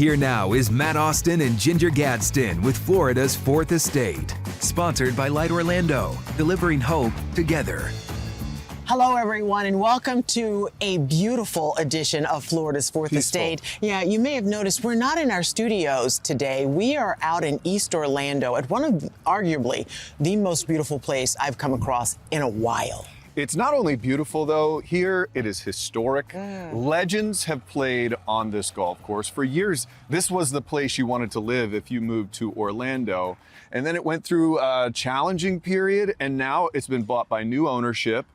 Here now is Matt Austin and Ginger Gadsden with Florida's Fourth Estate. Sponsored by Light Orlando, delivering hope together. Hello, everyone, and welcome to a beautiful edition of Florida's Fourth Estate. Yeah, you may have noticed we're not in our studios today. We are out in East Orlando at one of arguably the most beautiful place I've come across in a while. It's not only beautiful, though. Here it is historic. Legends have played on this golf course for years. This was the place you wanted to live if you moved to Orlando. And then it went through a challenging period, and now it's been bought by new ownership.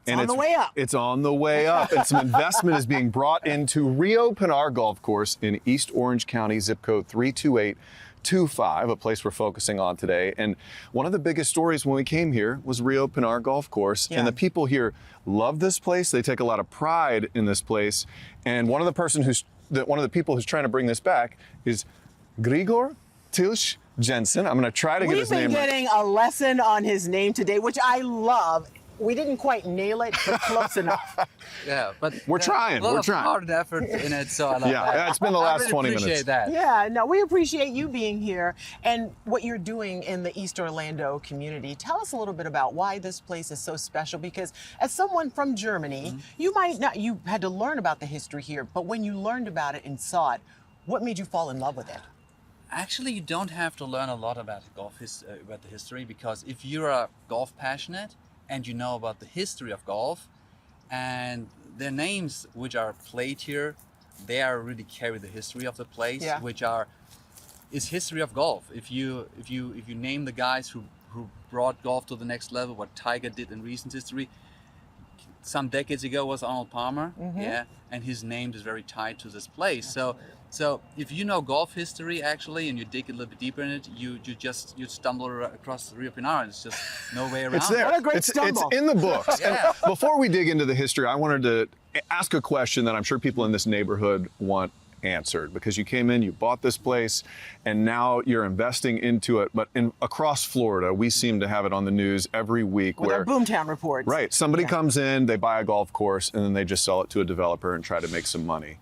It's on the way up. It's on the way up. And some investment is being brought into Rio Pinar Golf Course in East Orange County, zip code 32825, a place we're focusing on today. And one of the biggest stories when we came here was Rio Pinar Golf Course. Yeah. And the people here love this place. They take a lot of pride in this place. And one of the people who's trying to bring this back is Grigor Tilch-Jensen. I'm going to try to get his name right. We've been getting a lesson on his name today, which I love. We didn't quite nail it, but close enough. Yeah, but we're trying. We're trying. Hard effort in it, so I love that. Yeah, it's been the last 20 minutes. Appreciate that. Yeah, no, we appreciate you being here and what you're doing in the East Orlando community. Tell us a little bit about why this place is so special, because as someone from Germany, you had to learn about the history here, but when you learned about it and saw it, what made you fall in love with it? Actually, you don't have to learn a lot about about the history, because if you're a golf passionate and you know about the history of golf and their names which are played here, they are really carry the history of the place, which is history of golf. If you name the guys who brought golf to the next level, what Tiger did in recent history, some decades ago was Arnold Palmer, and his name is very tied to this place. So if you know golf history actually, and you dig a little bit deeper in it, you stumble across Rio Pinar, and it's just no way around. It's there. What a great stumble. It's in the books. Yeah. And before we dig into the history, I wanted to ask a question that I'm sure people in this neighborhood want answered, because you came in, you bought this place, and now you're investing into it. But across Florida, we seem to have it on the news every week with our Boomtown reports. Right. Somebody comes in, they buy a golf course, and then they just sell it to a developer and try to make some money.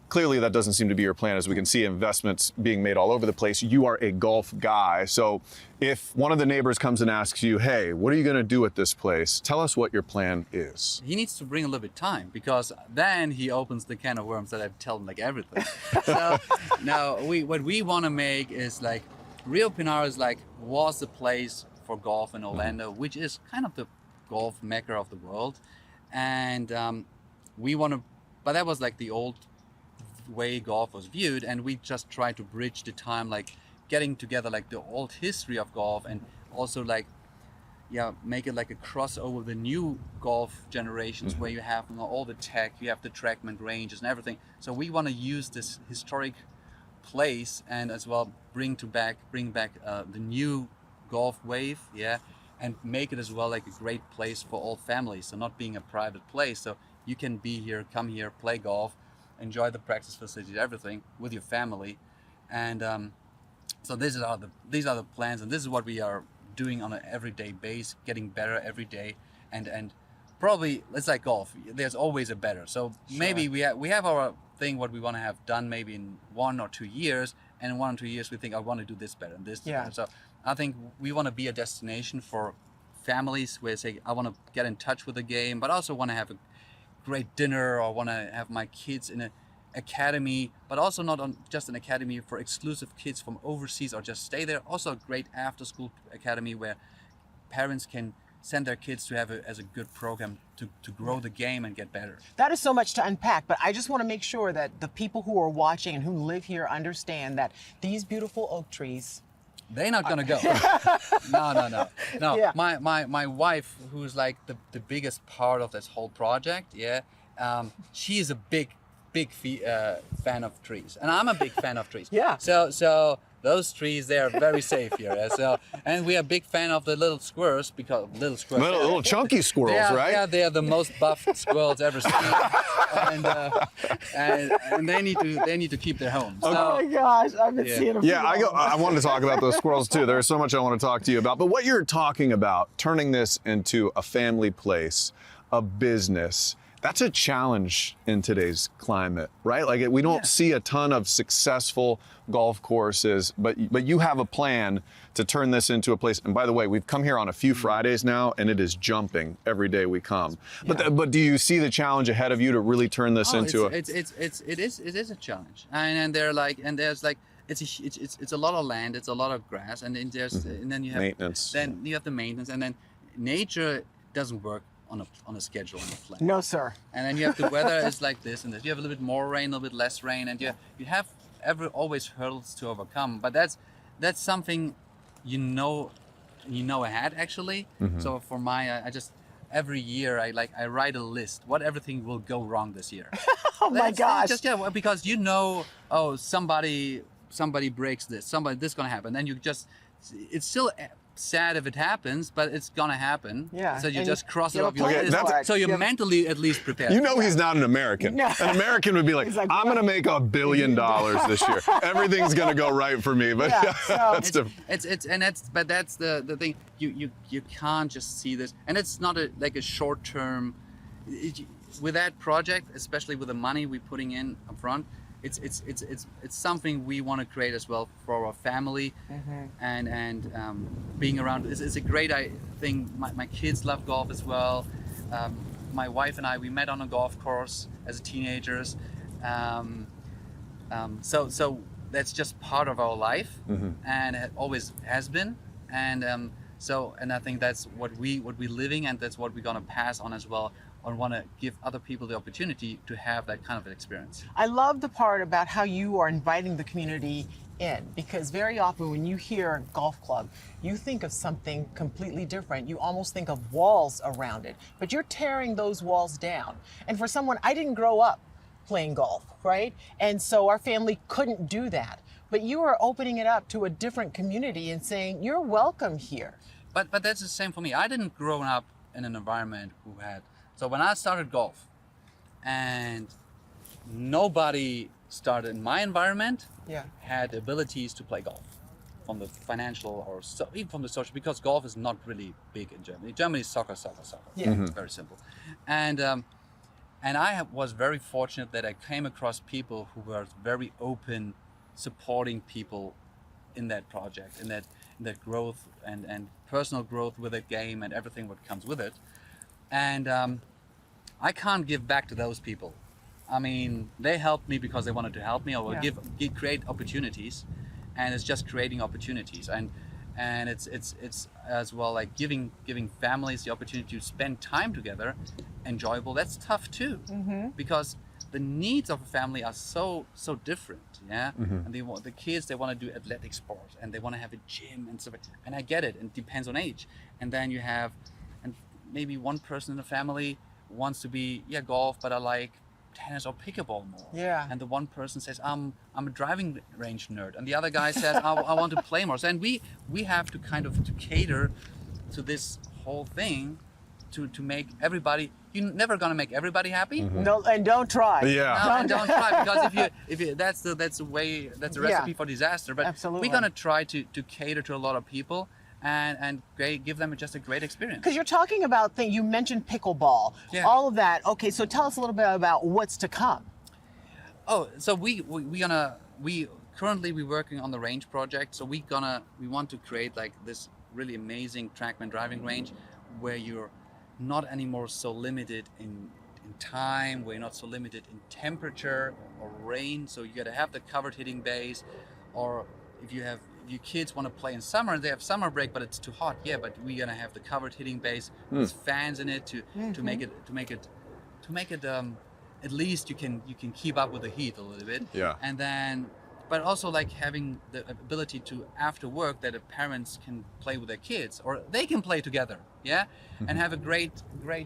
Clearly, that doesn't seem to be your plan. As we can see, investments being made all over the place. You are a golf guy. So if one of the neighbors comes and asks you, hey, what are you going to do with this place? Tell us what your plan is. He needs to bring a little bit of time, because then he opens the can of worms that I tell him like everything. So now what we want to make is like, Rio Pinar was the place for golf in Orlando, which is kind of the golf mecca of the world. And we want to, but that was like the old way golf was viewed, and we just try to bridge the time, like getting together like the old history of golf, and also make it like a crossover the new golf generations, where you have all the tech, you have the TrackMan ranges and everything. So we want to use this historic place and as well bring back the new golf wave, and make it as well like a great place for all families. So not being a private place, so you can be here, come here, play golf, enjoy the practice facilities, everything with your family. And so these are the plans, and this is what we are doing on an everyday base, getting better every day. And probably it's like golf, there's always a better. So maybe we have our thing, what we want to have done maybe in 1 or 2 years, and in 1 or 2 years we think I want to do this better and this better. So I think we want to be a destination for families where say I want to get in touch with the game, but also want to have a great dinner, or want to have my kids in an academy, but also not just an academy for exclusive kids from overseas or just stay there. Also a great after-school academy where parents can send their kids to have as a good program to grow the game and get better. That is so much to unpack, but I just want to make sure that the people who are watching and who live here understand that these beautiful oak trees, they're not gonna go. No. Yeah. My wife, who's like the biggest part of this whole project, she is a big fan of trees, and I'm a big fan of trees. So those trees, they are very safe here. And we are a big fan of the little squirrels, because little chunky squirrels, right? Yeah, they are the most buffed squirrels ever seen, and they need to keep their homes. Oh my gosh, I've been seeing them. Yeah, I wanted to talk about those squirrels too. There's so much I want to talk to you about. But what you're talking about, turning this into a family place, a business, That's a challenge in today's climate, right? Like we don't see a ton of successful golf courses, but you have a plan to turn this into a place. And by the way, we've come here on a few Fridays now, and it is jumping every day we come. But do you see the challenge ahead of you to really turn this into it is a challenge, and there's like it's a lot of land, it's a lot of grass, and then and then you have maintenance. Then you have the maintenance, and then nature doesn't work on a schedule, on a plan. No, sir. And then you have the weather is like this and this. You have a little bit more rain, a little bit less rain, and you have always hurdles to overcome. But that's something you know ahead actually. So for I just every year I write a list what everything will go wrong this year. Oh my gosh! Because somebody breaks this, this gonna happen. Then it's still sad if it happens, but it's gonna happen. Yeah. So you And just cross it you off your have a plan list. for it. So you're You have- mentally at least prepared. You know he's not an American. No. An American would be like, He's like, I'm going to make $1 billion this year. Everything's going to go right for me. But Yeah, so- that's that's the thing. You can't just see this, and it's not like a short term. With that project, especially with the money we're putting in up front, it's something we want to create as well for our family, and being around. It's a great thing. My kids love golf as well. My wife and I, we met on a golf course as teenagers. So that's just part of our life, and it always has been. And I think that's what we're living, and that's what we're gonna pass on as well. I want to give other people the opportunity to have that kind of experience. I love the part about how you are inviting the community in, because very often when you hear golf club, you think of something completely different. You almost think of walls around it, but you're tearing those walls down. And for someone, I didn't grow up playing golf, right? And so our family couldn't do that. But you are opening it up to a different community and saying, you're welcome here. But that's the same for me. I didn't grow up in an environment who had. So when I started golf, and nobody started in my environment had abilities to play golf, from the financial or even from the social, because golf is not really big in Germany. Germany is soccer. Yeah. It's very simple. And I was very fortunate that I came across people who were very open, supporting people in that project, in that growth and personal growth with the game and everything what comes with it. And I can't give back to those people. I mean, they helped me because they wanted to help me, or create opportunities, and it's just creating opportunities. And it's as well like giving families the opportunity to spend time together, enjoyable. That's tough too, because the needs of a family are so different, and the kids, they want to do athletic sports, and they want to have a gym and stuff, and I get it, and it depends on age. And then you have, and maybe one person in the family wants to be golf, but I like tennis or pickleball more. Yeah. And the one person says, I'm a driving range nerd, and the other guy says, I want to play more. So, and we have to kind of to cater to this whole thing to make everybody. You're never gonna make everybody happy. No, and don't try. Yeah. No, and don't try, because if you that's a recipe for disaster. But Absolutely. we're gonna try to cater to a lot of people and give them just a great experience. Because you're talking about you mentioned pickleball, all of that. Okay, so tell us a little bit about what's to come. Oh, so we currently we're working on the range project. So we want to create like this really amazing TrackMan driving range, where you're not anymore so limited in time, where you're not so limited in temperature or rain. So you got to have the covered hitting bays, or if your kids want to play in summer and they have summer break, but it's too hot. Yeah, but we're gonna have the covered hitting base with fans in it to make it at least you can keep up with the heat a little bit. Yeah. And then, but also like having the ability to, after work, that the parents can play with their kids, or they can play together, and have a great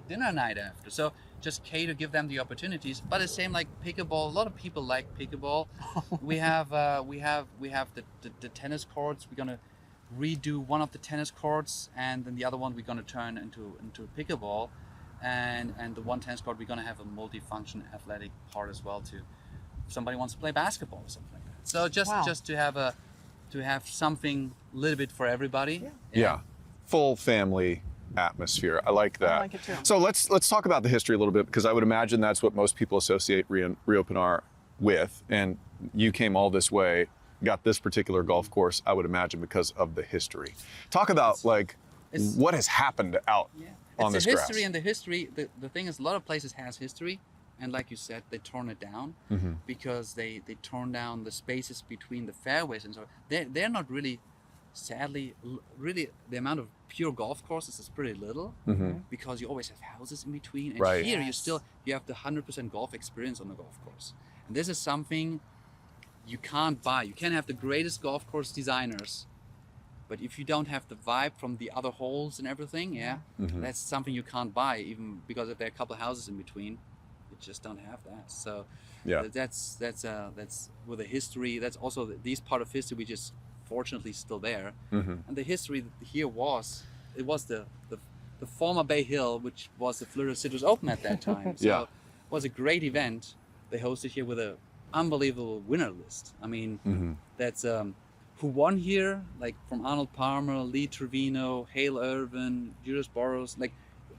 dinner night after. So just give them the opportunities. But the same like pickleball. A lot of people like pickleball. we have the tennis courts. We're gonna redo one of the tennis courts, and then the other one we're gonna turn into pickleball. And the one tennis court, we're gonna have a multifunction athletic part as well too. If somebody wants to play basketball or something like that. So just to have something a little bit for everybody. Yeah. Full family atmosphere. I like that. I like it too. So let's talk about the history a little bit, because I would imagine that's what most people associate Rio Pinar with. And you came all this way, got this particular golf course, I would imagine, because of the history. Talk about what has happened out on this grass. It's the history, and the history, the thing is, a lot of places has history. And like you said, they torn it down because they torn down the spaces between the fairways, and so they're not really, sadly, really the amount of pure golf courses is pretty little because you always have houses in between. And here you have the 100% golf experience on the golf course. And this is something you can't buy. You can have the greatest golf course designers, but if you don't have the vibe from the other holes and everything, that's something you can't buy, even because if there are a couple of houses in between. Just don't have that. So that's with the history. That's also these part of history which is fortunately still there. And the history here was the former Bay Hill, which was the Florida Citrus Open at that time. So it was a great event. They hosted here with an unbelievable winner list. I mean, that's who won here, like from Arnold Palmer, Lee Trevino, Hale Irvin, Julius Boros, like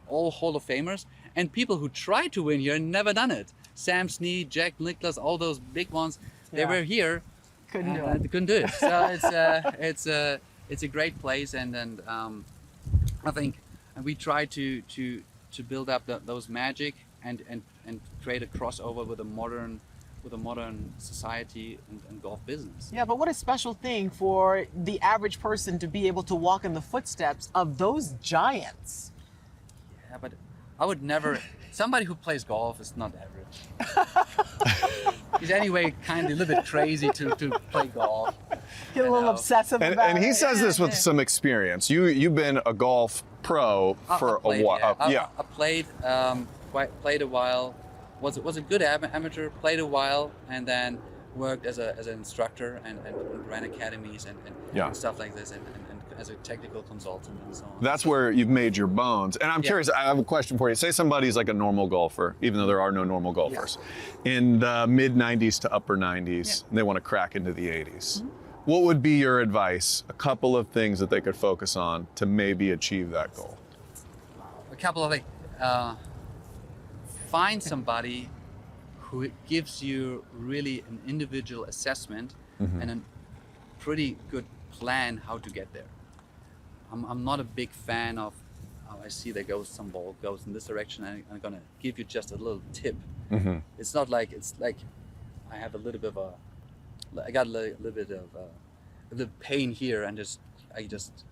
all Hall of Famers. And people who tried to win here and never done it. Sam Snead, Jack Nicklaus, all those big ones, they were here. Couldn't do it. They couldn't do it. So it's a great place, and I think we try to build up those magic and create a crossover with a modern society and golf business. Yeah, but what a special thing for the average person to be able to walk in the footsteps of those giants. Yeah, but I would never. Somebody who plays golf is not average. He's anyway kind of a little bit crazy to play golf. Get a little obsessive about it. And he says this with some experience. You've been a golf pro for a while. I played played a while. Was a good amateur. Played a while, and then worked as an instructor and ran academies and stuff like this, and as a technical consultant and so on. That's where you've made your bones. And I'm curious, I have a question for you. Say somebody's like a normal golfer, even though there are no normal golfers, in the mid 90s to upper 90s, and they want to crack into the 80s. What would be your advice? A couple of things that they could focus on to maybe achieve that goal. A couple of things. Find somebody who gives you really an individual assessment and a pretty good plan how to get there. I'm not a big fan of, I see there goes some ball goes in this direction, and I'm gonna give you just a little tip. It's not like, it's like I have a little bit of I got a little bit of a little pain here, and I just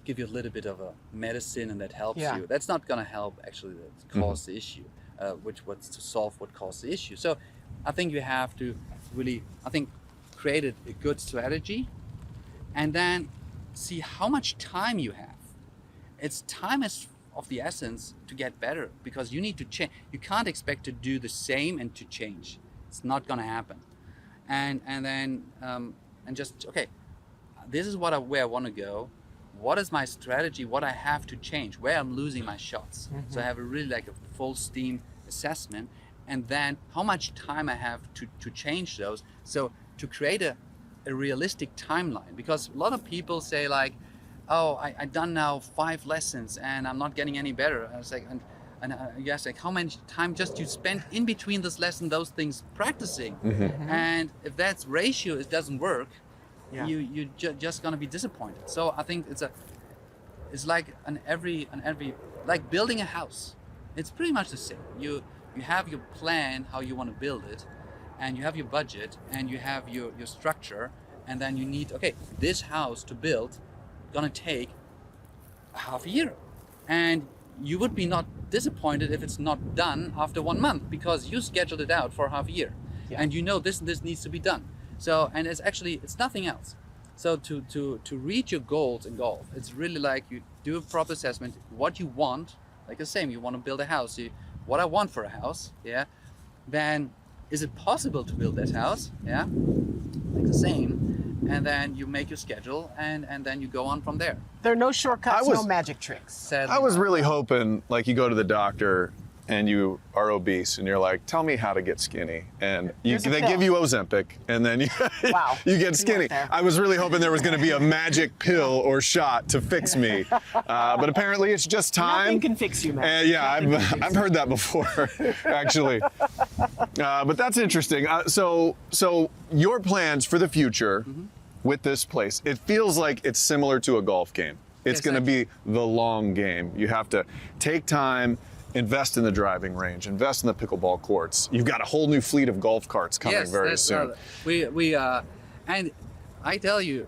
give you a little bit of a medicine, and that helps you. That's not gonna help actually to cause the issue, which was to solve what caused the issue. So I think you have to really, create a good strategy, and then see how much time you have. Time is of the essence to get better, because you need to change. You can't expect to do the same and to change. It's not gonna happen. And then just, okay, this is where I want to go. What is my strategy? What I have to change? Where I'm losing my shots? So I have a really a full steam assessment, and then how much time I have to change those. So to create a realistic timeline, because a lot of people say like, oh, I done now 5 lessons and I'm not getting any better. I was like, and you ask like, how much time just you spend in between this lesson, those things practicing, and if that's ratio, it doesn't work. You're just gonna be disappointed. So I think it's like like building a house. It's pretty much the same. You have your plan how you want to build it, and you have your budget, and you have your structure, and then you need, okay, this house to build gonna take a half a year, and you would be not disappointed if it's not done after 1 month, because you scheduled it out for half a year, and you know this needs to be done. So, and it's nothing else. So to reach your goals in golf, it's really like you do a proper assessment, what you want, like the same, you want to build a house, what I want for a house, then is it possible to build that house, like the same, and then you make your schedule, and then you go on from there. There are no shortcuts, no magic tricks. Sadly, I was really hoping, like, you go to the doctor and you are obese and you're like, tell me how to get skinny. And they pill. give you Ozempic and then you, Wow. you get skinny. there. I was really hoping there was going to be a magic pill or shot to fix me. But apparently it's just time. Nothing can fix you, man. And yeah, I've heard that before, actually. But that's interesting. So your plans for the future with this place, it feels like it's similar to a golf game. It's Yes, going to be the long game. You have to take time, invest in the driving range, invest in the pickleball courts. You've got a whole new fleet of golf carts coming very soon. And I tell you,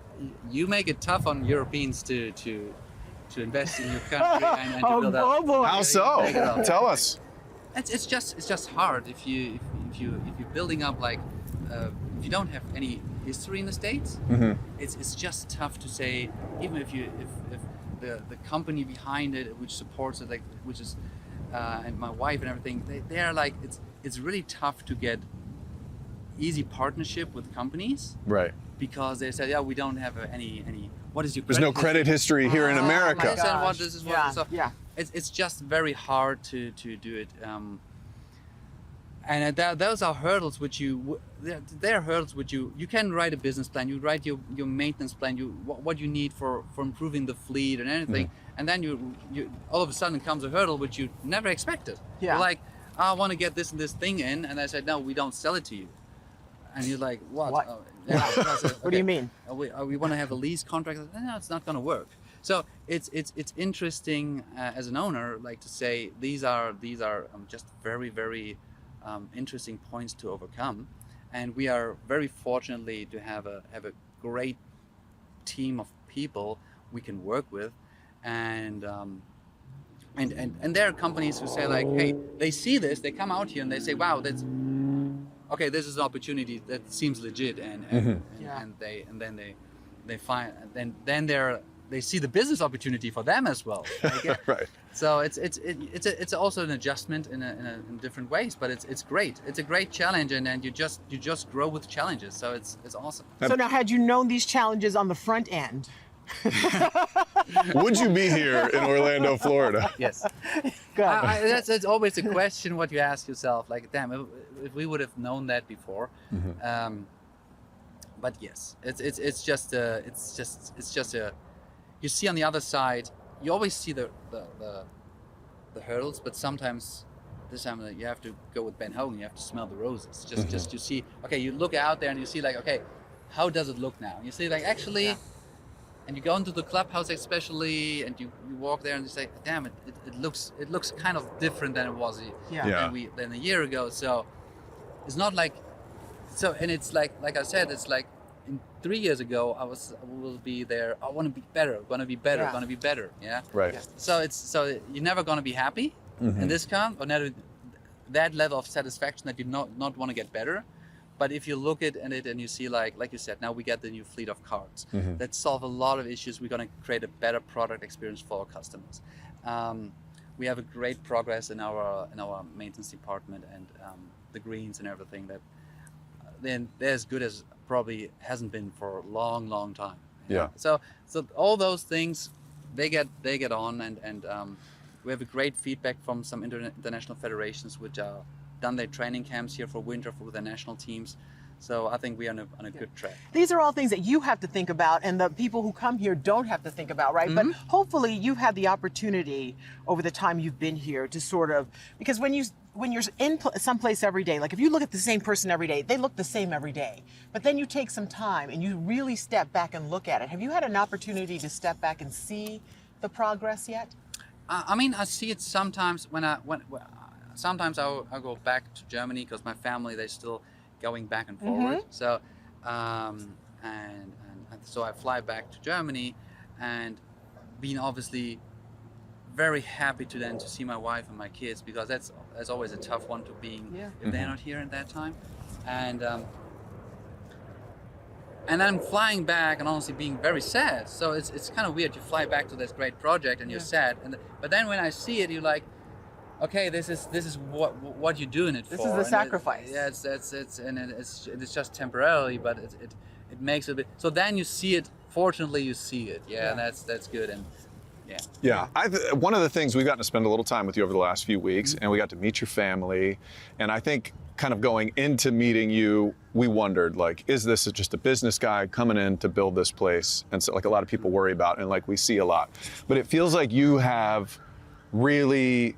you make it tough on Europeans to invest in your country and to build up. Oh boy. How so? Make it up. Tell us. It's just hard if you're building up like if you don't have any history in the States. It's just tough to say, even if the company behind it, which supports it, like which is and my wife and everything, they're like it's really tough to get easy partnership with companies, Right. because they said, yeah, we don't have any. What is your? There's no credit history here in America. This and what, Gosh. this is what. Yeah, So yeah. it's just very hard to do it. And those are hurdles which they're hurdles which you can write a business plan, you write your maintenance plan, what you need for improving the fleet and anything, and then you all of a sudden comes a hurdle which you never expected. Yeah. You're like, I want to get this and this thing in, and I said, no, we don't sell it to you. And you're like, what? What? Oh, yeah. I said, What do you mean? We want to have a lease contract. I said, no, it's not going to work. So it's interesting as an owner, like to say these are just very, very interesting points to overcome, and we are very fortunately to have a great team of people we can work with, and there are companies who say like, hey, they see this, they come out here and they say, wow, that's okay, this is an opportunity that seems legit, and they find then they see the business opportunity for them as well. Like, Right. so it's also an adjustment in different ways, but it's great. It's a great challenge, and you just grow with challenges. So it's awesome. So now, had you known these challenges on the front end, Would you be here in Orlando, Florida? Yes. good. That's always a question what you ask yourself. Like, damn, if we would have known that before. But yes, it's just a. You see on the other side, you always see the hurdles, but sometimes this time you have to go with Ben Hogan. You have to smell the roses. Just you see. Okay, you look out there and you see like, okay, how does it look now? You see like actually. Yeah. And you go into the clubhouse especially, and you walk there and you say, damn, it looks kind of different than it was than a year ago. So it's not like, so, and it's like I said, it's like 3 years ago I will be there. I want to be better, gonna be better. Yeah. Right. So you're never gonna be happy in this camp, or never that level of satisfaction that you not want to get better. But if you look at it and you see, like you said, now we get the new fleet of cards that solve a lot of issues. We're going to create a better product experience for our customers. We have a great progress in our maintenance department, and the greens and everything that then they're as good as probably hasn't been for a long time. Yeah. So all those things they get on, and we have a great feedback from some international federations which are done their training camps here for winter for the national teams. So I think we're on a good track. These are all things that you have to think about, and the people who come here don't have to think about, right? But hopefully you've had the opportunity over the time you've been here to sort of, because when you're in someplace every day, like if you look at the same person every day, they look the same every day. But then you take some time and you really step back and look at it. Have you had an opportunity to step back and see the progress yet? I mean, I see it sometimes sometimes I'll go back to Germany because my family, they're still going back and forward. So, and so I fly back to Germany, and being obviously very happy to see my wife and my kids, because that's always a tough one to being if they're not here at that time, and I'm flying back and honestly being very sad. So it's kind of weird. You fly back to this great project and you're sad, but then when I see it, you're like, okay, this is what you're doing it for. This is the sacrifice. It's just temporarily, but it makes it a bit. So then you see it. Fortunately, you see it. Yeah. And that's good. And Yeah. Yeah, one of the things we've gotten to spend a little time with you over the last few weeks, and we got to meet your family. And I think kind of going into meeting you, we wondered, like, is this just a business guy coming in to build this place? And so, like a lot of people worry about, and like we see a lot. But it feels like you have really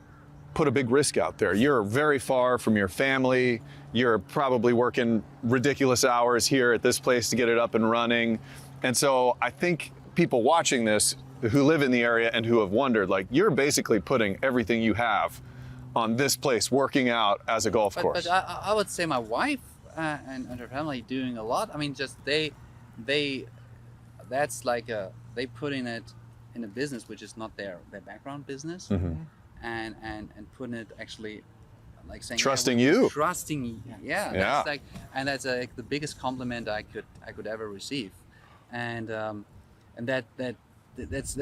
put a big risk out there. You're very far from your family. You're probably working ridiculous hours here at this place to get it up and running. And so I think people watching this who live in the area and who have wondered, like, you're basically putting everything you have on this place, working out as a golf course. But I would say my wife and her family doing a lot. I mean, just that's like they put in it in a business which is not their background business, and putting it actually, like saying Trusting you. Trusting, yeah. That's like, and that's like the biggest compliment I could ever receive, and that's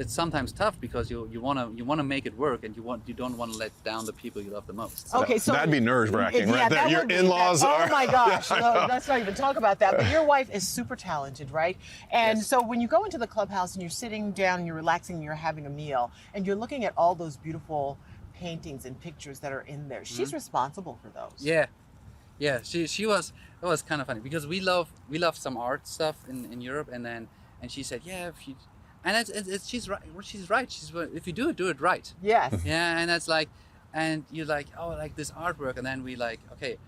sometimes tough because you want to make it work, and you don't want to let down the people you love the most. Okay, so that'd be nerve-wracking, right there. Your in-laws are. Oh my gosh, no, let's not even talk about that. But your wife is super talented, right? And Yes. so when you go into the clubhouse and you're sitting down, and you're relaxing, and you're having a meal, and you're looking at all those beautiful paintings and pictures that are in there, she's responsible for those. Yeah. She was. It was kind of funny because we love some art stuff in Europe, and she said, yeah, if you. And she's right. She's right. If you do it right. Yes. Yeah, and that's like, and you're like, oh, like this artwork, and then we like, okay,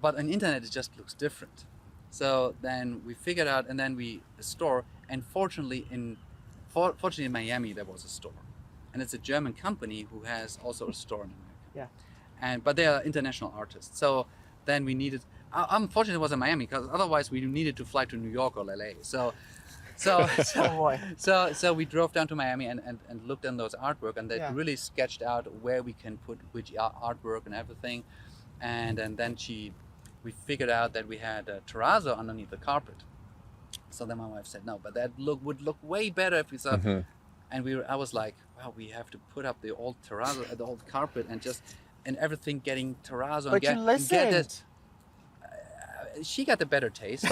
but on internet it just looks different. So then we figured out, and then the store, and fortunately in Miami there was a store, and it's a German company who has also a store in America. Yeah. But they are international artists. So then we needed. Unfortunately, it was in Miami because otherwise we needed to fly to New York or LA. So Oh boy. So we drove down to Miami and looked at those artwork, and they Yeah. really sketched out where we can put which artwork and everything, and then we figured out that we had a terrazzo underneath the carpet. So then my wife said no, but that would look way better if we saw. And I was like, wow, we have to put up the old terrazzo, the old carpet, and everything getting terrazzo. But you listened. She got the better taste,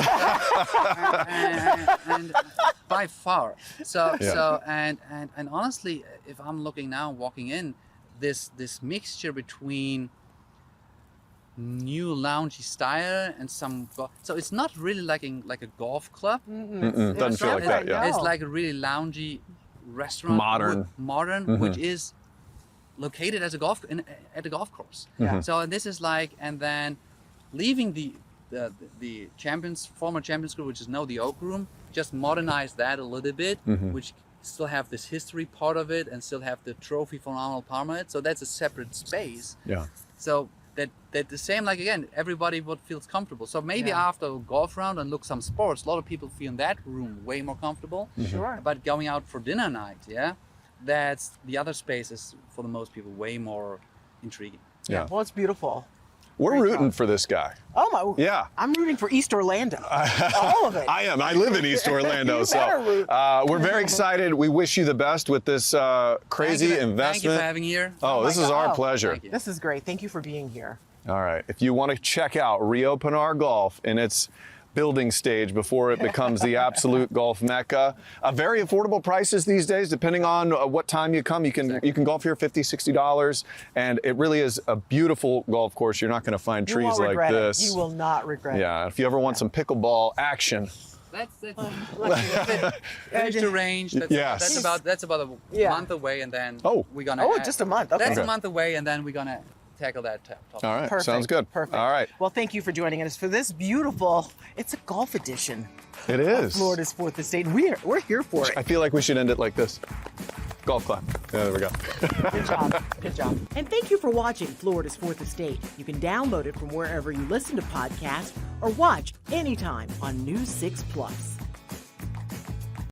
and by far. So and honestly, if I'm looking now, walking in, this mixture between new loungy style and some, so it's not really like a golf club. Doesn't feel like that. Yeah. It's like a really loungy restaurant, modern, which is located as at a golf course. Yeah. So this is like, and then leaving the former champions group, which is now the Oak Room, just modernize that a little bit, which still have this history part of it and still have the trophy from Arnold Palmer. So that's a separate space. Yeah. So that the same, like again, everybody what feels comfortable. So maybe after a golf round and look some sports, a lot of people feel in that room way more comfortable. Sure. But going out for dinner night, that's the other space is for the most people way more intriguing. Yeah. Well, it's beautiful. We're Great rooting thought. for this guy. Oh my! Yeah. I'm rooting for East Orlando. All of it. I am. I live in East Orlando, You so better root. we're very excited. We wish you the best with this crazy investment. Thank you for having me here. Oh, this is our God. pleasure. Thank you. This is great. Thank you for being here. All right. If you want to check out Rio Pinar Golf in its building stage before it becomes the absolute golf mecca, very affordable prices these days. Depending on what time you come, you can golf here $50, $60, and it really is a beautiful golf course. You're not going to find You trees won't like regret this. it. You will not regret it. Yeah. If you ever want some pickleball action. That's finish the range. Yes. That's about a month away, and then we're gonna. Oh, just a month. Okay. That's a month away, and then we're gonna tackle that topic. All right. Perfect. Sounds good. Perfect. All right. Well, thank you for joining us for this beautiful. It's a golf edition. It is. Florida's Fourth Estate. We're here for it. I feel like we should end it like this. Golf clap. Yeah, there we go. Good job. Good job. And thank you for watching Florida's Fourth Estate. You can download it from wherever you listen to podcasts or watch anytime on News 6 Plus.